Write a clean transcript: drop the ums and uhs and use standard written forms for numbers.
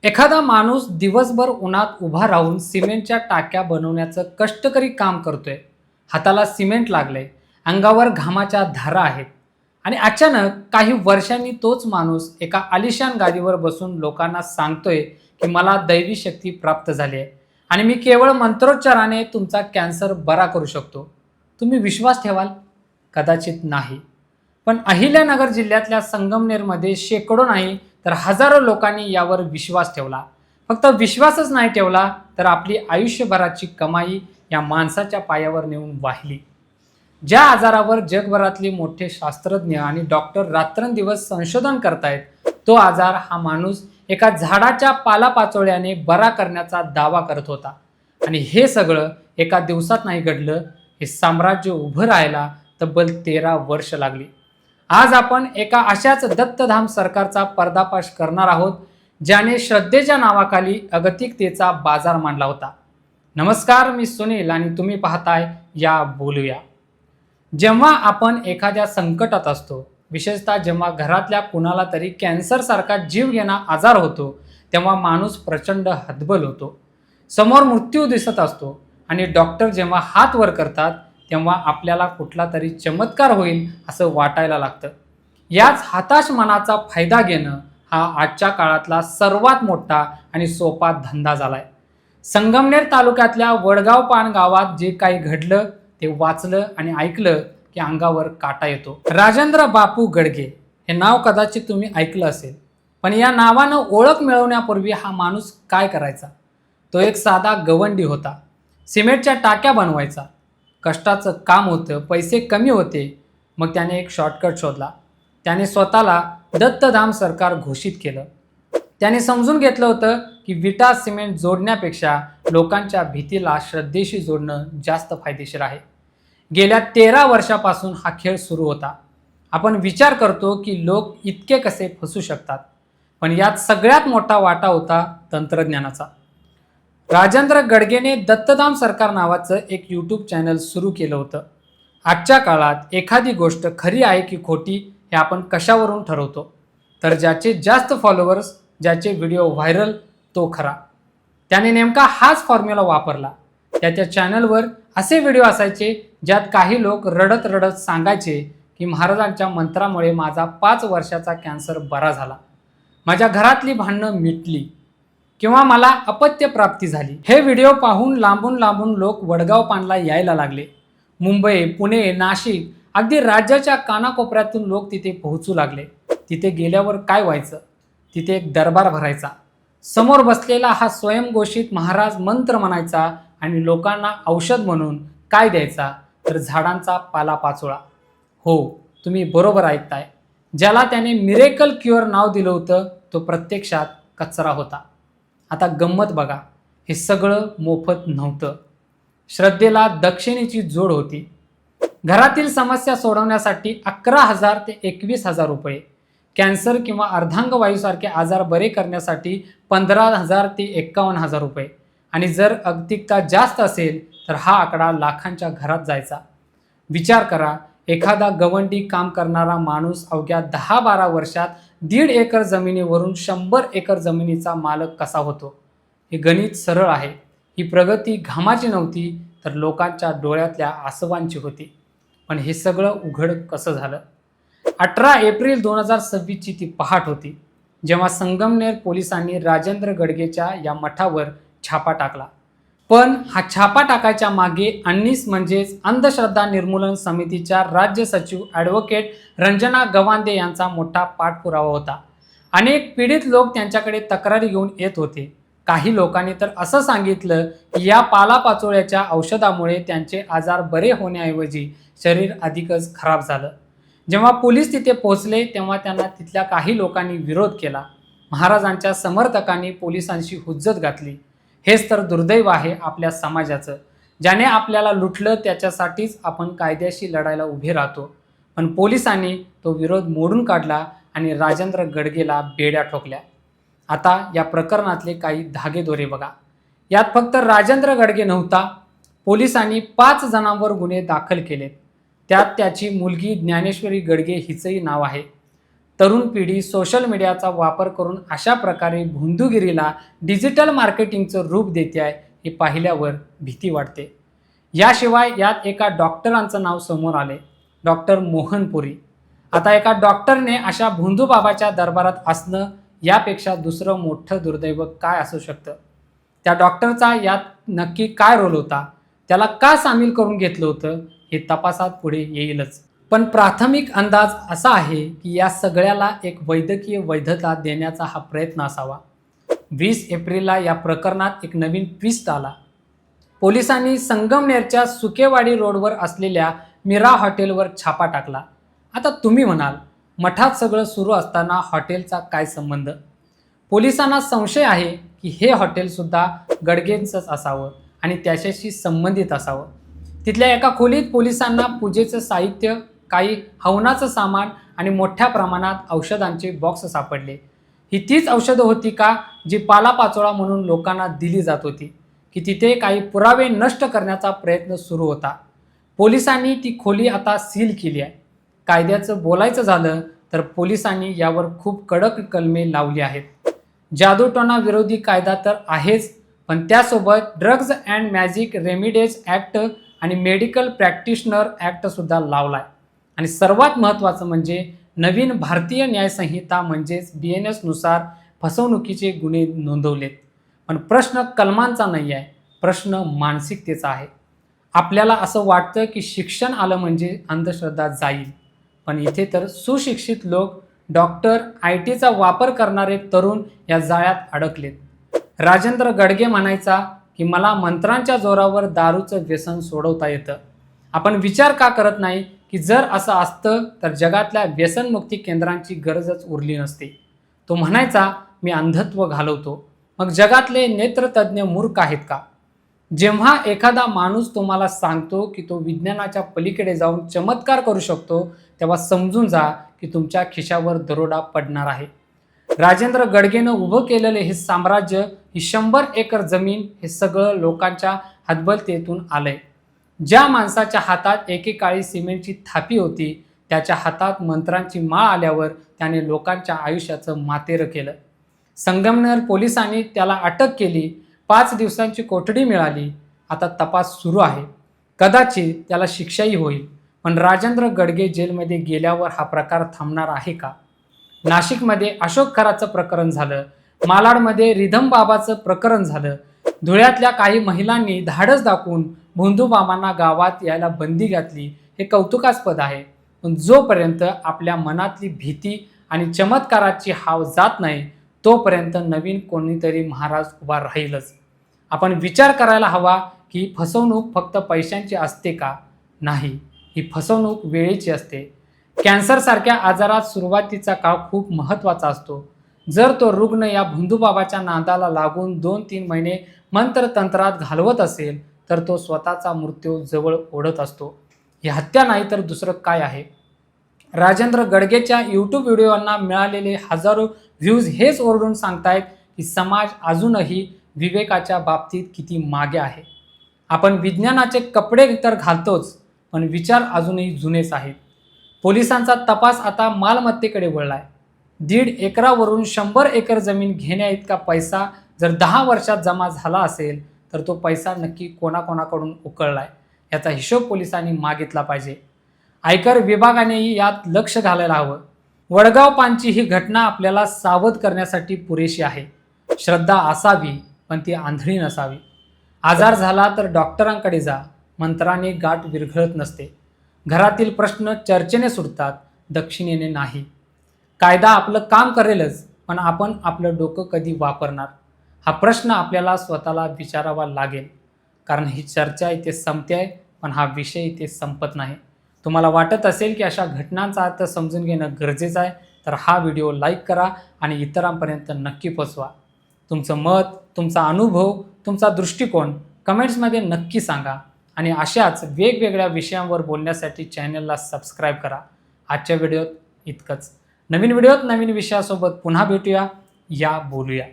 एखादा माणूस दिवसभर उन्हात उभा राहून सिमेंटच्या टाक्या बनवण्याचं कष्टकरी काम करतोय. हाताला सिमेंट लागलंय, अंगावर घामाच्या धारा आहेत आणि अचानक काही वर्षांनी तोच माणूस एका आलिशान गादीवर बसून लोकांना सांगतोय की मला दैवी शक्ती प्राप्त झाली आहे आणि मी केवळ मंत्रोच्चाराने तुमचा कॅन्सर बरा करू शकतो. तुम्ही विश्वास ठेवाल? कदाचित नाही. पण अहिल्यानगर जिल्ह्यातल्या संगमनेरमध्ये शेकडो नाही तर हजारो लोकांनी यावर विश्वास ठेवला. फक्त विश्वासच नाही ठेवला तर आपली आयुष्यभराची कमाई या माणसाच्या पायावर नेऊन वाहिली. ज्या आजारावर जगभरातले मोठे शास्त्रज्ञ आणि डॉक्टर रात्रंदिवस संशोधन करतायत, तो आजार हा माणूस एका झाडाच्या पालापाचोळ्याने बरा करण्याचा दावा करत होता. आणि हे सगळं एका दिवसात नाही घडलं. हे साम्राज्य उभं राहायला तब्बल 13 वर्ष लागली. आज आपण एका अशाच दत्तधाम सरकारचा पर्दाफाश करणार आहोत, ज्याने श्रद्धेच्या नावाखाली अगतिकतेचा बाजार मांडला होता. नमस्कार, मी सुनील आणि तुम्ही पाहताय या बोलूया. जेव्हा आपण एखाद्या संकटात असतो, विशेषतः जेव्हा घरातल्या कुणाला तरी कॅन्सर सारखा जीवघेणा आजार होतो, तेव्हा माणूस प्रचंड हतबल होतो. समोर मृत्यू दिसत असतो आणि डॉक्टर जेव्हा हात वर करतात तेव्हा आपल्याला कुठला तरी चमत्कार होईल असं वाटायला लागतं. याच हताश मनाचा फायदा घेणं हा आजच्या काळातला सर्वात मोठा आणि सोपा धंदा झालाय. संगमनेर तालुक्यातल्या वडगाव पान गावात जे काही घडलं ते वाचलं आणि ऐकलं की अंगावर काटा येतो. राजेंद्र बापू गडगे हे नाव कदाचित तुम्ही ऐकलं असेल, पण या नावानं ओळख मिळवण्यापूर्वी हा माणूस काय करायचा? तो एक साधा गवंडी होता. सिमेंटच्या टाक्या बनवायचा. कष्टाचं काम होतं, पैसे कमी होते. मग त्याने एक शॉर्टकट शोधला. त्याने स्वतःला दत्तधाम सरकार घोषित केलं. त्याने समजून घेतलं होतं की विटा सिमेंट जोडण्यापेक्षा लोकांच्या भीतीला श्रद्धेशी जोडणं जास्त फायदेशीर आहे. गेल्या 13 वर्षापासून हा खेळ सुरू होता. आपण विचार करतो की लोक इतके कसे फसू शकतात, पण यात सगळ्यात मोठा वाटा होता तंत्रज्ञानाचा. राजेंद्र गडगेने दत्तधाम सरकार नावाचं एक यूट्यूब चॅनल सुरू केलं होतं. आजच्या काळात एखादी गोष्ट खरी आहे की खोटी हे आपण कशावरून ठरवतो? तर ज्याचे जास्त फॉलोअर्स, ज्याचे व्हिडिओ व्हायरल, तो खरा. त्याने नेमका हाच फॉर्म्युला वापरला. त्याच्या चॅनलवर असे व्हिडिओ असायचे ज्यात काही लोक रडत रडत सांगायचे की महाराजांच्या मंत्रामुळे माझा 5 वर्षाचा कॅन्सर बरा झाला, माझ्या घरातली भांडणं मिटली किंवा मला अपत्य प्राप्ती झाली. हे व्हिडिओ पाहून लांबून लांबून लोक वडगाव पानला यायला लागले. मुंबई, पुणे, नाशिक, अगदी राज्याच्या कानाकोपऱ्यातून लोक तिथे पोहोचू लागले. तिथे गेल्यावर काय व्हायचं? तिथे एक दरबार भरायचा. समोर बसलेला हा स्वयंघोषित महाराज मंत्र म्हणायचा आणि लोकांना औषध म्हणून काय द्यायचा? तर झाडांचा पालापाचोळा. हो, तुम्ही बरोबर ऐकताय. ज्याला त्याने मिरेकल क्युअर नाव दिलं होतं, तो प्रत्यक्षात कचरा होता. आता गंमत बघा, हे सगळं मोफत नव्हतं. श्रद्धेला दक्षिणेची जोड होती. घरातील समस्या सोडवण्यासाठी 11,000 ते 21,000 रुपये, कॅन्सर किंवा अर्धांगवायूसारखे आजार बरे करण्यासाठी 15,000 ते 51,000 रुपये, आणि जर अगतिकता जास्त असेल तर हा आकडा लाखांच्या घरात जायचा. विचार करा, एखादा गवंडी काम करणारा माणूस अवघ्या 10-12 वर्षात 1.5 एकर जमिनीवरून 100 एकर जमिनीचा मालक कसा होतो? हे गणित सरळ आहे. ही प्रगती घामाची नव्हती तर लोकांच्या डोळ्यातल्या आसवांची होती. पण हे सगळं उघड कसं झालं? 18 एप्रिल 2026ची ती पहाट होती, जेव्हा संगमनेर पोलिसांनी राजेंद्र गडगेच्या या मठावर छापा टाकला. पण हा छापा टाकायच्या मागे अंनिस म्हणजेच अंधश्रद्धा निर्मूलन समितीच्या राज्य सचिव ॲडव्होकेट रंजना गवांदे यांचा मोठा पाठपुरावा होता. अनेक पीडित लोक त्यांच्याकडे तक्रारी घेऊन येत होते. काही लोकांनी तर असं सांगितलं की या पालापाचोळ्याच्या औषधामुळे त्यांचे आजार बरे होण्याऐवजी शरीर अधिकच खराब झालं. जेव्हा पोलीस तिथे पोहोचले तेव्हा त्यांना तिथल्या काही लोकांनी विरोध केला. महाराजांच्या समर्थकांनी पोलिसांशी हुज्जत घातली. हेच तर दुर्दैव आहे आपल्या समाजाचं. ज्याने आपल्याला लुटलं त्याच्यासाठीच आपण कायद्याशी लढायला उभे राहतो. पण पोलिसांनी तो विरोध मोडून काढला आणि राजेंद्र गडगेला बेड्या ठोकल्या. आता या प्रकरणातले काही धागेदोरे बघा. यात फक्त राजेंद्र गडगे नव्हता. पोलिसांनी 5 जणांवर गुन्हे दाखल केलेत. त्यात त्याची मुलगी ज्ञानेश्वरी गडगे हिचंही नाव आहे. तरुण पिढी सोशल मीडियाचा वापर करून अशा प्रकारे भोंदूगिरीला डिजिटल मार्केटिंगचं रूप देते आहे हे पाहिल्यावर भीती वाटते. याशिवाय यात एका डॉक्टरांचं नाव समोर आले, डॉक्टर मोहन पुरी. आता एका डॉक्टरने अशा भोंदूबाबाच्या दरबारात असणं यापेक्षा दुसरं मोठं दुर्दैव काय असू शकतं? त्या डॉक्टरचा यात नक्की काय रोल होता? त्याला का सामील करून घेतलं होतं हे तपासात पुढे येईलच. पण प्राथमिक अंदाज असा आहे की या सगळ्याला एक वैद्यकीय वैधता देण्याचा हा प्रयत्न असावा. 20 एप्रिलला या प्रकरणात एक नवीन ट्विस्ट आला. पोलिसांनी संगमनेरच्या सुकेवाडी रोडवर असलेल्या मीरा हॉटेलवर छापा टाकला. आता तुम्ही म्हणाल, मठात सगळं सुरू असताना हॉटेलचा काय संबंध? पोलिसांना संशय आहे की हे हॉटेलसुद्धा गडगेंचंच असावं आणि त्याच्याशी संबंधित असावं. तिथल्या एका खोलीत पोलिसांना पूजेचं साहित्य, काही हवनाचं सामान आणि मोठ्या प्रमाणात औषधांचे बॉक्स सापडले. ही तीच औषधं होती का जी पालापाचोळा म्हणून लोकांना दिली जात होती, की तिथे काही पुरावे नष्ट करण्याचा प्रयत्न सुरू होता? पोलिसांनी ती खोली आता सील केली आहे. कायद्याचं बोलायचं झालं तर पोलिसांनी यावर खूप कडक कलमे लावली आहेत. जादूटोणा विरोधी कायदा तर आहेच, पण त्यासोबत drugs and magic remedies act आणि मेडिकल प्रॅक्टिशनर ॲक्टसुद्धा लावला आहे. आणि सर्वात महत्त्वाचं म्हणजे नवीन भारतीय न्यायसंहिता म्हणजेच BNS नुसार फसवणुकीचे गुन्हे नोंदवलेत. पण प्रश्न कलमांचा नाही आहे, प्रश्न मानसिकतेचा आहे. आपल्याला असं वाटतं की शिक्षण आलं म्हणजे अंधश्रद्धा जाईल, पण इथे तर सुशिक्षित लोक, डॉक्टर, IT चा वापर करणारे तरुण या जाळ्यात अडकलेत. राजेंद्र गडगे म्हणायचा की मला मंत्रांच्या जोरावर दारूचं व्यसन सोडवता येतं. आपण विचार का करत नाही की जर असं असतं तर जगातल्या व्यसनमुक्ती केंद्रांची गरजच उरली नसते. तो म्हणायचा मी अंधत्व घालवतो. मग जगातले नेत्रतज्ञ मूर्ख आहेत का? जेव्हा एखादा माणूस तुम्हाला सांगतो की तो विज्ञानाच्या पलीकडे जाऊन चमत्कार करू शकतो, तेव्हा समजून जा की तुमच्या खिशावर दरोडा पडणार आहे. राजेंद्र गडगेनं उभं केलेले हे साम्राज्य, ही 100 एकर जमीन, हे सगळं लोकांच्या हतबलतेतून आलंय. ज्या माणसाच्या हातात एकेकाळी सिमेंटची थापी होती, त्याच्या हातात मंत्रांची माळ आल्यावर त्याने लोकांच्या आयुष्याचं मातेरं केलं. संगमनेर पोलिसांनी त्याला अटक केली. 5 दिवसांची कोठडी मिळाली. आता तपास सुरू आहे. कदाचित त्याला शिक्षाही होईल. पण राजेंद्र गडगे जेलमध्ये गेल्यावर हा प्रकार थांबणार आहे का? नाशिकमध्ये अशोक खराचं प्रकरण झालं, मालाडमध्ये रिधम बाबाचं प्रकरण झालं. धुळ्यातल्या काही महिलांनी धाडस दाखवून भोंदूबाबांना गावात यायला बंदी घातली. हे कौतुकास्पद आहे. पण जोपर्यंत आपल्या मनातली भीती आणि चमत्काराची हाव जात नाही, तोपर्यंत नवीन कोणीतरी महाराज उभा राहीलच. आपण विचार करायला हवा की फसवणूक फक्त पैशांची असते का? नाही, ही फसवणूक वेळेची असते. कॅन्सरसारख्या आजारात सुरुवातीचा काळ खूप महत्त्वाचा असतो. जर तो रुग्ण या भोंदूबाबाच्या नादाला लागून 2-3 महिने मंत्रतंत्रात घालवत असेल तर तो स्वतःचा मृत्यू जवळ ओढत असतो. ही हत्या नाही तर दुसरं काय आहे? राजेंद्र गडगेच्या YouTube व्हिडिओंना मिळालेले हजारो व्ह्यूज हेच ओरडून सांगतायत की समाज अजूनही विवेकाच्या बाबतीत किती मागे आहे. आपण विज्ञानाचे कपडे तर घालतोच, पण विचार अजूनही जुनेच आहेत. पोलिसांचा तपास आता मालमत्तेकडे वळलाय. 1.5 एकरावरून 100 एकर जमीन घेण्या इतका पैसा जर 10 वर्षात जमा झाला असेल तर तो पैसा नक्की कोणाकोणाकडून उकळलाय याचा हिशोब पोलिसांनी मागितला पाहिजे. आयकर विभागानेही यात लक्ष घालायला हवं. वडगाव पानची ही घटना आपल्याला सावध करण्यासाठी पुरेशी आहे. श्रद्धा असावी, पण ती आंधळी नसावी. आजार झाला तर डॉक्टरांकडे जा, मंत्राने गाठ विरघळत नसते. घरातील प्रश्न चर्चेने सुटतात, दक्षिणेने नाही. कायदा आपलं काम करेलच, पण आपण आपलं डोकं कधी वापरणार? हा प्रश्न आपल्याला स्वतःला विचारावा लागेल. कारण ही चर्चा इथे संपते आहे, पण हा विषय इथे संपत नाही. तुम्हाला वाटत असेल की अशा घटनांचा अर्थ समजून घेणं गरजेचं आहे, तर हा व्हिडिओ लाईक करा आणि इतरांपर्यंत नक्की पोचवा. तुमचं मत, तुमचा अनुभव, तुमचा दृष्टिकोन कमेंट्समध्ये नक्की सांगा. आणि अशाच वेगवेगळ्या विषयांवर बोलण्यासाठी चॅनलला सबस्क्राईब करा. आजच्या व्हिडिओत इतकंच. नवीन व्हिडिओत नवीन विषयासोबत पुन्हा भेटूया. या बोलूया.